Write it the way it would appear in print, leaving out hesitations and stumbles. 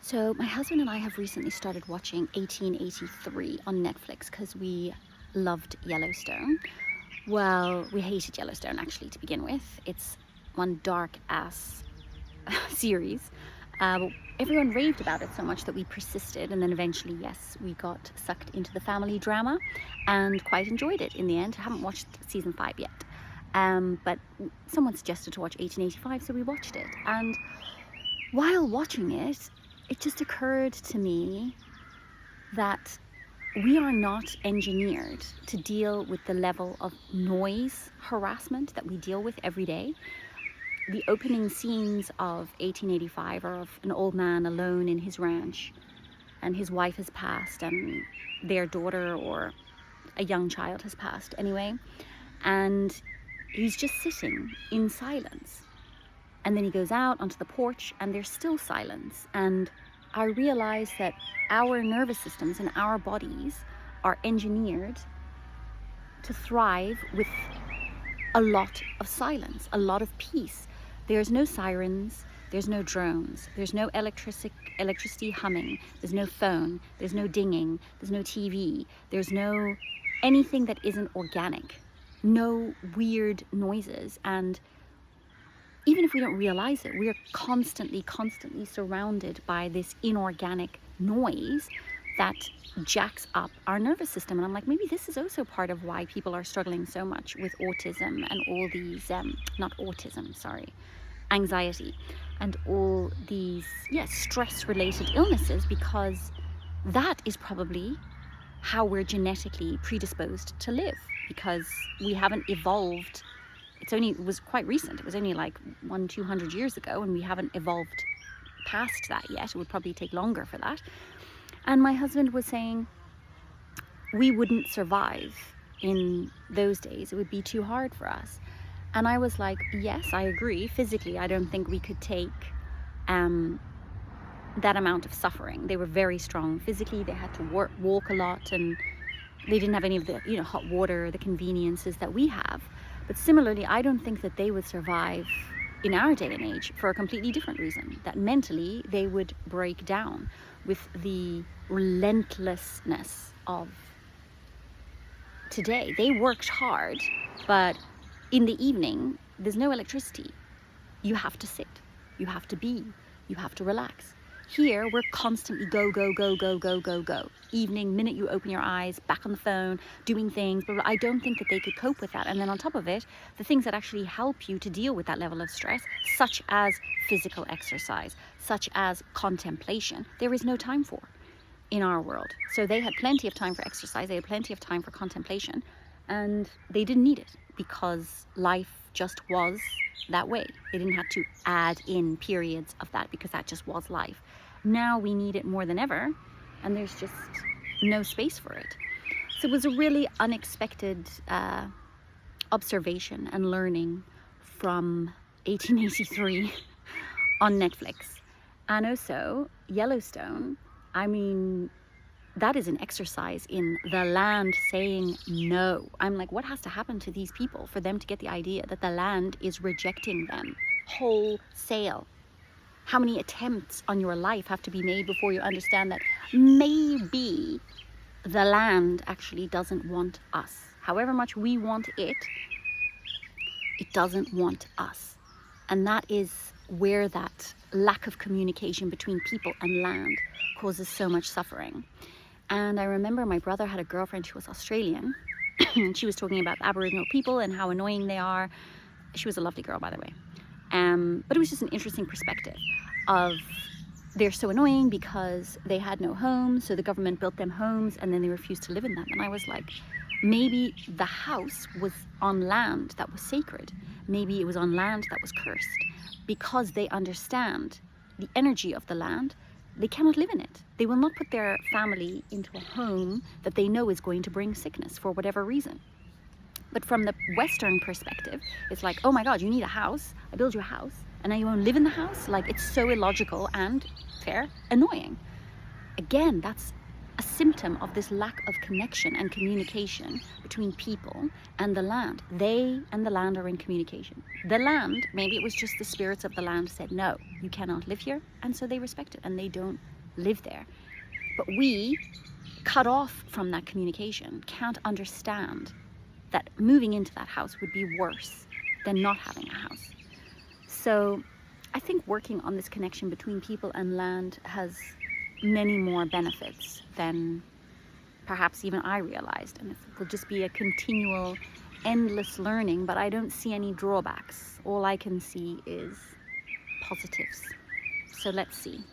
So my husband and I have recently started watching 1883 on Netflix because we loved Yellowstone. Well, we hated Yellowstone actually to begin with. It's one dark ass series. But everyone raved about it so much that we persisted, and then eventually, yes, we got sucked into the family drama and quite enjoyed it in the end. I haven't watched season 5 yet. But someone suggested to watch 1885, so we watched it. And while watching it, it just occurred to me that we are not engineered to deal with the level of noise harassment that we deal with every day. The opening scenes of 1885 are of an old man alone in his ranch, and his wife has passed, and their daughter or a young child has passed anyway, and he's just sitting in silence. And then he goes out onto the porch and there's still silence. And I realize that our nervous systems and our bodies are engineered to thrive with a lot of silence, a lot of peace. There's no sirens, there's no drones, there's no electricity humming, there's no phone, there's no dinging, there's no TV, there's no anything that isn't organic, no weird noises. And even if we don't realize it, we are constantly surrounded by this inorganic noise that jacks up our nervous system. And I'm like, maybe this is also part of why people are struggling so much with autism and all these, anxiety and all these, stress-related illnesses, because that is probably how we're genetically predisposed to live, because we haven't evolved. It was quite recent. It was only like 100-200 years ago, and we haven't evolved past that yet. It would probably take longer for that. And my husband was saying we wouldn't survive in those days. It would be too hard for us. And I was like, yes, I agree. Physically, I don't think we could take that amount of suffering. They were very strong physically. They had to walk a lot, and they didn't have any of the hot water, the conveniences that we have. But similarly, I don't think that they would survive in our day and age for a completely different reason, that mentally they would break down with the relentlessness of today. They worked hard, but in the evening, there's no electricity. You have to sit, you have to be, you have to relax. Here, we're constantly go. Evening, minute you open your eyes, back on the phone, doing things. But I don't think that they could cope with that. And then on top of it, the things that actually help you to deal with that level of stress, such as physical exercise, such as contemplation, there is no time for in our world. So they had plenty of time for exercise, they had plenty of time for contemplation, and they didn't need it because life just was that way. They didn't have to add in periods of that because that just was life. Now we need it more than ever, and there's just no space for it. So it was a really unexpected observation and learning from 1883 on Netflix. And also Yellowstone, I mean, that is an exercise in the land saying no. I'm like, what has to happen to these people for them to get the idea that the land is rejecting them wholesale? How many attempts on your life have to be made before you understand that maybe the land actually doesn't want us? However much we want it, it doesn't want us. And that is where that lack of communication between people and land causes so much suffering. And I remember my brother had a girlfriend who was Australian. She was talking about Aboriginal people and how annoying they are. She was a lovely girl, by the way. But it was just an interesting perspective of they're so annoying because they had no homes, so the government built them homes and then they refused to live in them. And I was like, maybe the house was on land that was sacred. Maybe it was on land that was cursed. Because they understand the energy of the land, they cannot live in it. They will not put their family into a home that they know is going to bring sickness for whatever reason. But from the Western perspective, it's like, oh my God, you need a house. I build you a house and now you won't live in the house. Like, it's so illogical and annoying. Again, that's a symptom of this lack of connection and communication between people and the land. They and the land are in communication. The land, maybe it was just the spirits of the land said, no, you cannot live here. And so they respect it and they don't live there. But we, cut off from that communication, can't understand that moving into that house would be worse than not having a house. So I think working on this connection between people and land has many more benefits than perhaps even I realized. And it will just be a continual, endless learning, but I don't see any drawbacks. All I can see is positives. So let's see.